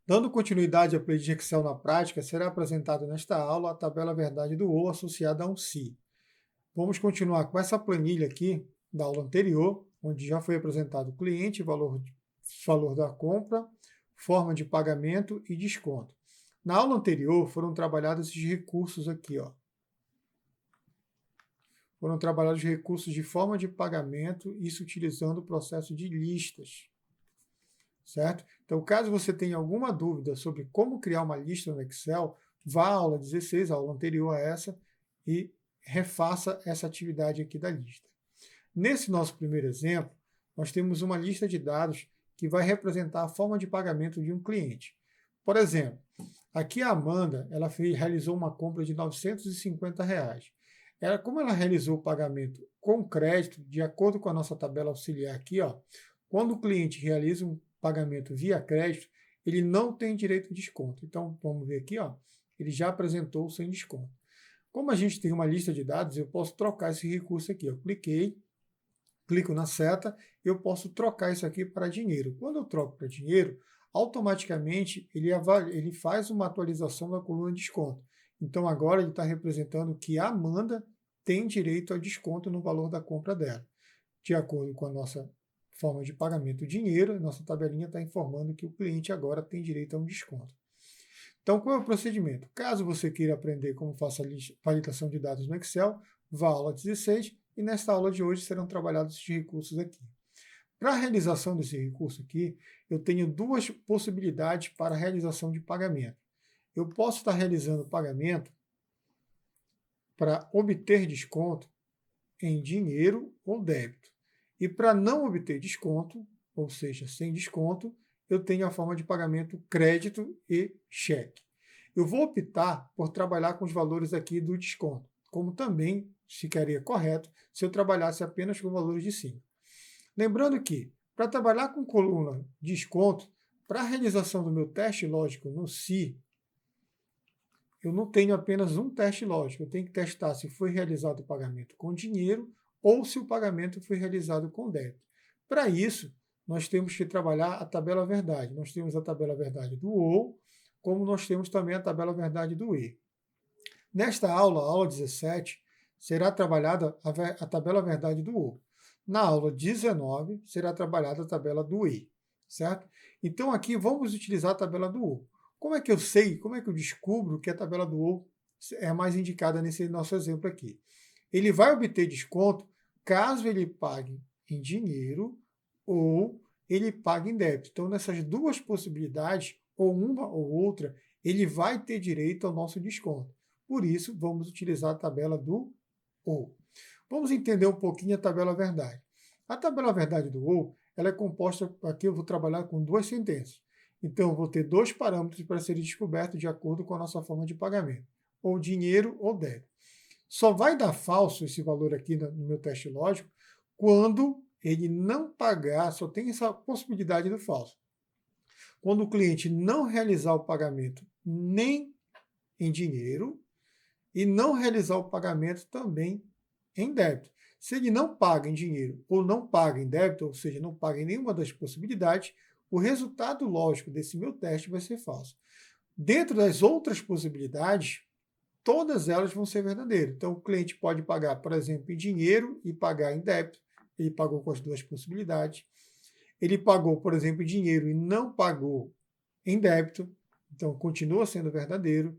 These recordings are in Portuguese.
Dando continuidade à planilha de Excel na prática, será apresentada nesta aula a tabela verdade do ou associada a um se. Vamos continuar com essa planilha aqui da aula anterior, onde já foi apresentado o cliente, valor da compra, forma de pagamento e desconto. Na aula anterior foram trabalhados esses recursos aqui, ó. Foram trabalhados recursos de forma de pagamento, isso utilizando o processo de listas, certo? Então, caso você tenha alguma dúvida sobre como criar uma lista no Excel, vá à aula 16, a aula anterior a essa, e refaça essa atividade aqui da lista. Nesse nosso primeiro exemplo, nós temos uma lista de dados que vai representar a forma de pagamento de um cliente. Por exemplo, aqui a Amanda, realizou uma compra de R$ 950. Como ela realizou o pagamento com crédito, de acordo com a nossa tabela auxiliar aqui, ó, quando o cliente realiza um pagamento via crédito, ele não tem direito a desconto. Então, vamos ver aqui, ó, ele já apresentou sem desconto. Como a gente tem uma lista de dados, eu posso trocar esse recurso aqui. Eu clico na seta, eu posso trocar isso aqui para dinheiro. Quando eu troco para dinheiro, automaticamente ele faz uma atualização da coluna de desconto. Então agora ele está representando que a Amanda tem direito a desconto no valor da compra dela. De acordo com a nossa forma de pagamento dinheiro, nossa tabelinha está informando que o cliente agora tem direito a um desconto. Então, qual é o procedimento? Caso você queira aprender como faça a validação de dados no Excel, vá à aula 16 e nesta aula de hoje serão trabalhados esses recursos aqui. Para a realização desse recurso aqui, eu tenho duas possibilidades para a realização de pagamento. Eu posso estar realizando o pagamento para obter desconto em dinheiro ou débito. E para não obter desconto, ou seja, sem desconto, eu tenho a forma de pagamento crédito e cheque. Eu vou optar por trabalhar com os valores aqui do desconto, como também ficaria correto se eu trabalhasse apenas com valores de cima. Lembrando que, para trabalhar com coluna desconto, para a realização do meu teste lógico no se, eu não tenho apenas um teste lógico, eu tenho que testar se foi realizado o pagamento com dinheiro ou se o pagamento foi realizado com débito. Para isso, nós temos que trabalhar a tabela verdade. Nós temos a tabela verdade do ou, como nós temos também a tabela verdade do e. Nesta aula, a aula 17, será trabalhada a tabela verdade do ou. Na aula 19, será trabalhada a tabela do e, certo? Então aqui vamos utilizar a tabela do ou. Como é que eu sei, como é que eu descubro que a tabela do ou é a mais indicada nesse nosso exemplo aqui? Ele vai obter desconto caso ele pague em dinheiro ou ele pague em débito. Então, nessas duas possibilidades, ou uma ou outra, ele vai ter direito ao nosso desconto. Por isso, vamos utilizar a tabela do ou. Vamos entender um pouquinho a tabela verdade. A tabela verdade do ou, ela é composta, aqui eu vou trabalhar com duas sentenças. Então, eu vou ter dois parâmetros para serem descobertos de acordo com a nossa forma de pagamento, ou dinheiro ou débito. Só vai dar falso esse valor aqui no meu teste lógico quando ele não pagar, só tem essa possibilidade do falso. Quando o cliente não realizar o pagamento nem em dinheiro e não realizar o pagamento também em débito. Se ele não paga em dinheiro ou não paga em débito, ou seja, não paga em nenhuma das possibilidades, o resultado lógico desse meu teste vai ser falso. Dentro das outras possibilidades, todas elas vão ser verdadeiras. Então, o cliente pode pagar, por exemplo, em dinheiro e pagar em débito. Ele pagou com as duas possibilidades. Ele pagou, por exemplo, em dinheiro e não pagou em débito. Então, continua sendo verdadeiro.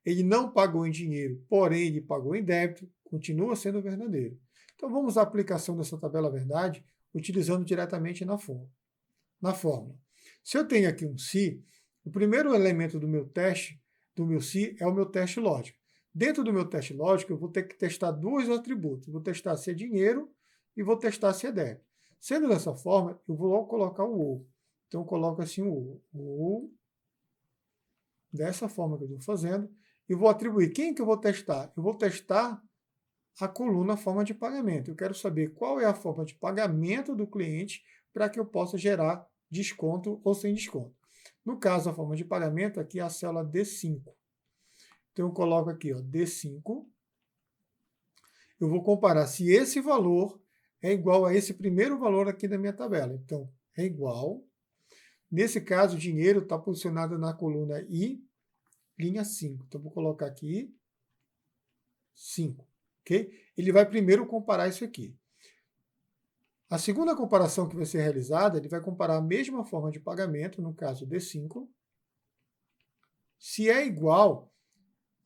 Ele não pagou em dinheiro, porém ele pagou em débito. Continua sendo verdadeiro. Então, vamos à aplicação dessa tabela verdade utilizando diretamente na fórmula. Se eu tenho aqui um se, o primeiro elemento do meu teste, do meu se, é o meu teste lógico. Dentro do meu teste lógico, eu vou ter que testar dois atributos. Vou testar se é dinheiro e vou testar se é débito. Sendo dessa forma, eu vou logo colocar o ou. Então, eu coloco assim o ou. Ou, dessa forma que eu estou fazendo, e vou atribuir. Quem que eu vou testar? Eu vou testar a coluna forma de pagamento. Eu quero saber qual é a forma de pagamento do cliente para que eu possa gerar desconto ou sem desconto. No caso, a forma de pagamento aqui é a célula D5. Então, eu coloco aqui, ó, D5. Eu vou comparar se esse valor é igual a esse primeiro valor aqui da minha tabela. Então, é igual. Nesse caso, o dinheiro está posicionado na coluna I, linha 5. Então, vou colocar aqui 5. Okay? Ele vai primeiro comparar isso aqui. A segunda comparação que vai ser realizada, ele vai comparar a mesma forma de pagamento, no caso D5, se é igual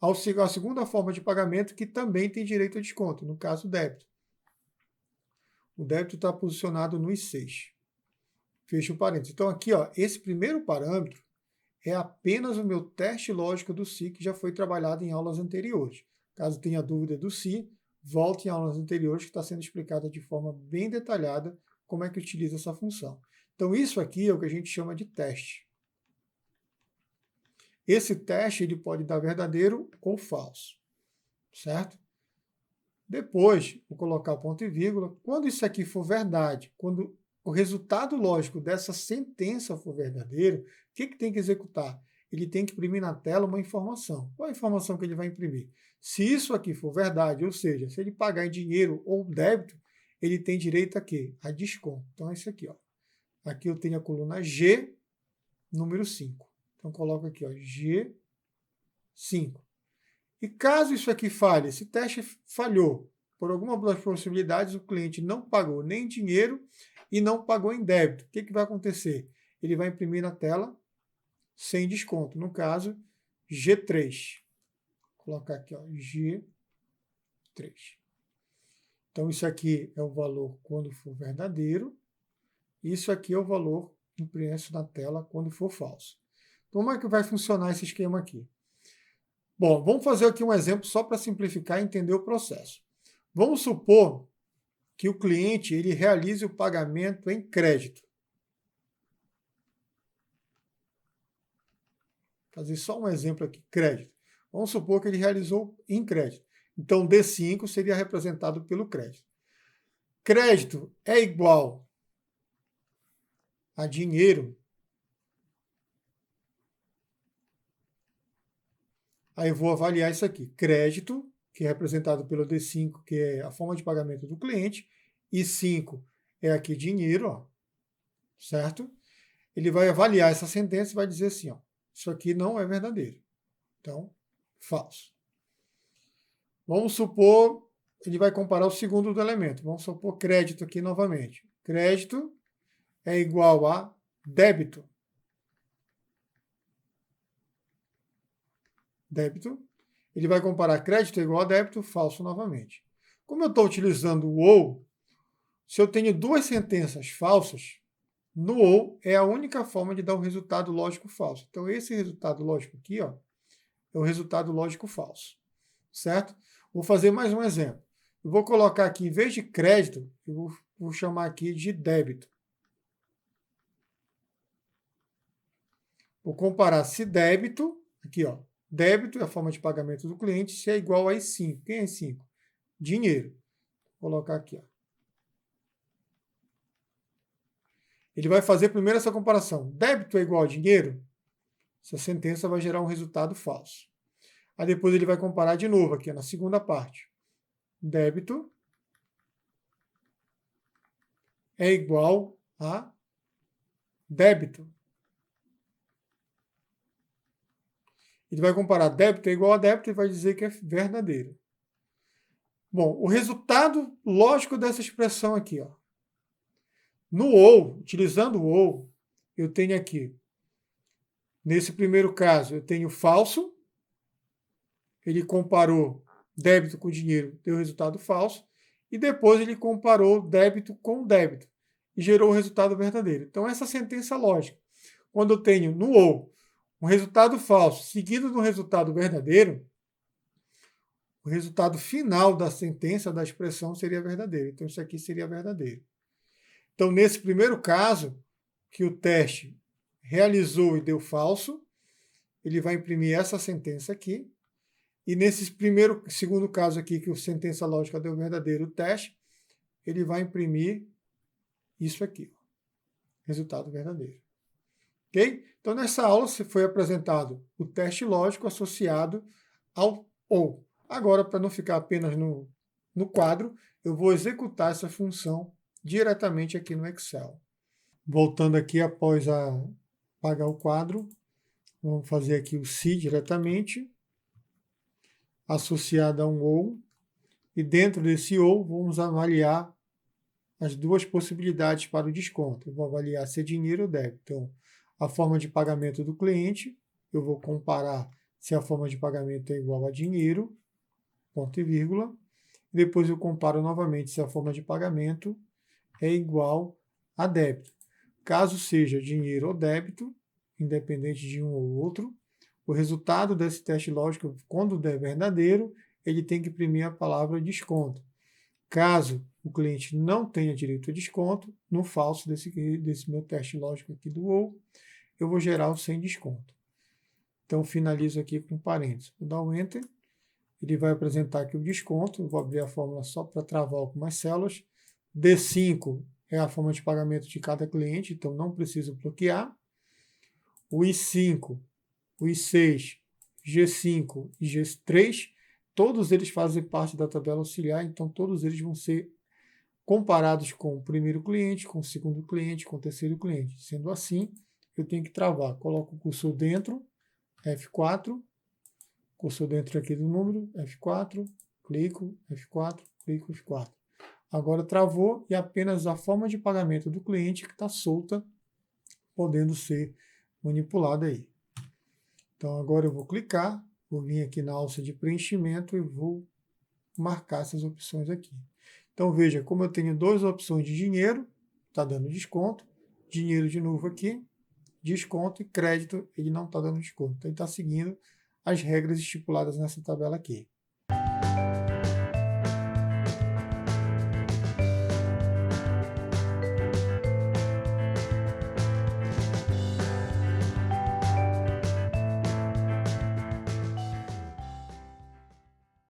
à segunda forma de pagamento que também tem direito a desconto, no caso débito. O débito está posicionado no I6. Fecha o parênteses. Então aqui, ó, esse primeiro parâmetro é apenas o meu teste lógico do SI que já foi trabalhado em aulas anteriores. Caso tenha dúvida do SI, volte em aulas anteriores que está sendo explicada de forma bem detalhada como é que utiliza essa função. Então isso aqui é o que a gente chama de teste. Esse teste ele pode dar verdadeiro ou falso, certo? Depois, vou colocar ponto e vírgula. Quando isso aqui for verdade, quando o resultado lógico dessa sentença for verdadeiro, o que tem que executar? Ele tem que imprimir na tela uma informação. Qual a informação que ele vai imprimir? Se isso aqui for verdade, ou seja, se ele pagar em dinheiro ou débito, ele tem direito a quê? A desconto. Então é isso aqui, ó. Aqui eu tenho a coluna G, número 5. Então coloco aqui, ó, G5. E caso isso aqui falhe, esse teste falhou, por alguma das possibilidades, o cliente não pagou nem em dinheiro e não pagou em débito. O que vai acontecer? Ele vai imprimir na tela sem desconto. No caso, G3. Vou colocar aqui, ó, G3. Então, isso aqui é o valor quando for verdadeiro. Isso aqui é o valor impresso na tela quando for falso. Então, como é que vai funcionar esse esquema aqui? Bom, vamos fazer aqui um exemplo só para simplificar e entender o processo. Vamos supor que o cliente ele realize o pagamento em crédito. Vou fazer só um exemplo aqui, crédito. Vamos supor que ele realizou em crédito. Então, D5 seria representado pelo crédito. Crédito é igual a dinheiro. Aí eu vou avaliar isso aqui. Crédito, que é representado pelo D5, que é a forma de pagamento do cliente, e 5 é aqui dinheiro, ó, certo? Ele vai avaliar essa sentença e vai dizer assim, ó, isso aqui não é verdadeiro. Então, falso. Vamos supor, ele vai comparar o segundo do elemento. Vamos supor crédito aqui novamente. Crédito é igual a débito. Débito. Ele vai comparar crédito é igual a débito, falso novamente. Como eu estou utilizando o ou, se eu tenho duas sentenças falsas, no ou é a única forma de dar o resultado lógico falso. Então, esse resultado lógico aqui, ó, é o resultado lógico falso. Certo? Vou fazer mais um exemplo. Eu vou colocar aqui, em vez de crédito, eu vou chamar aqui de débito. Vou comparar se débito, aqui ó, débito é a forma de pagamento do cliente, se é igual a I5. Quem é I5? Dinheiro. Vou colocar aqui, ó. Ele vai fazer primeiro essa comparação. Débito é igual a dinheiro? Essa sentença vai gerar um resultado falso. Aí depois ele vai comparar de novo aqui, na segunda parte. Débito é igual a débito. Ele vai comparar débito é igual a débito e vai dizer que é verdadeiro. Bom, o resultado lógico dessa expressão aqui, ó. No ou, utilizando o ou, eu tenho aqui, nesse primeiro caso, eu tenho falso. Ele comparou débito com dinheiro, deu resultado falso. E depois ele comparou débito com débito e gerou o resultado verdadeiro. Então, essa sentença lógica, quando eu tenho no ou um resultado falso seguido do resultado verdadeiro, o resultado final da sentença, da expressão, seria verdadeiro. Então, isso aqui seria verdadeiro. Então, nesse primeiro caso, que o teste realizou e deu falso, ele vai imprimir essa sentença aqui. E nesse segundo caso aqui, que a sentença lógica deu verdadeiro o teste, ele vai imprimir isso aqui. Resultado verdadeiro. Ok? Então, nessa aula, foi apresentado o teste lógico associado ao ou. Agora, para não ficar apenas no quadro, eu vou executar essa função diretamente aqui no Excel. Voltando aqui após a pagar o quadro, vamos fazer aqui o se diretamente, associado a um ou, e dentro desse ou vamos avaliar as duas possibilidades para o desconto. Eu vou avaliar se é dinheiro ou débito. Então, a forma de pagamento do cliente, eu vou comparar se a forma de pagamento é igual a dinheiro, ponto e vírgula. Depois eu comparo novamente se a forma de pagamento é igual a débito. Caso seja dinheiro ou débito, independente de um ou outro, o resultado desse teste lógico, quando der verdadeiro, ele tem que imprimir a palavra desconto. Caso o cliente não tenha direito a desconto, no falso desse meu teste lógico aqui do ou, eu vou gerar o sem desconto. Então, finalizo aqui com parênteses. Vou dar um Enter. Ele vai apresentar aqui o desconto. Eu vou abrir a fórmula só para travar algumas células. D5 é a forma de pagamento de cada cliente, então não preciso bloquear. O I5, o I6, G5 e G3, todos eles fazem parte da tabela auxiliar, então todos eles vão ser comparados com o primeiro cliente, com o segundo cliente, com o terceiro cliente. Sendo assim, eu tenho que travar. Coloco o cursor dentro, F4, cursor dentro aqui do número, F4, clico, F4, clico, F4. Agora travou e apenas a forma de pagamento do cliente que está solta, podendo ser manipulada aí. Então agora eu vou clicar, vou vir aqui na alça de preenchimento e vou marcar essas opções aqui. Então veja, como eu tenho duas opções de dinheiro, está dando desconto, dinheiro de novo aqui, desconto e crédito, ele não está dando desconto. Então ele está seguindo as regras estipuladas nessa tabela aqui.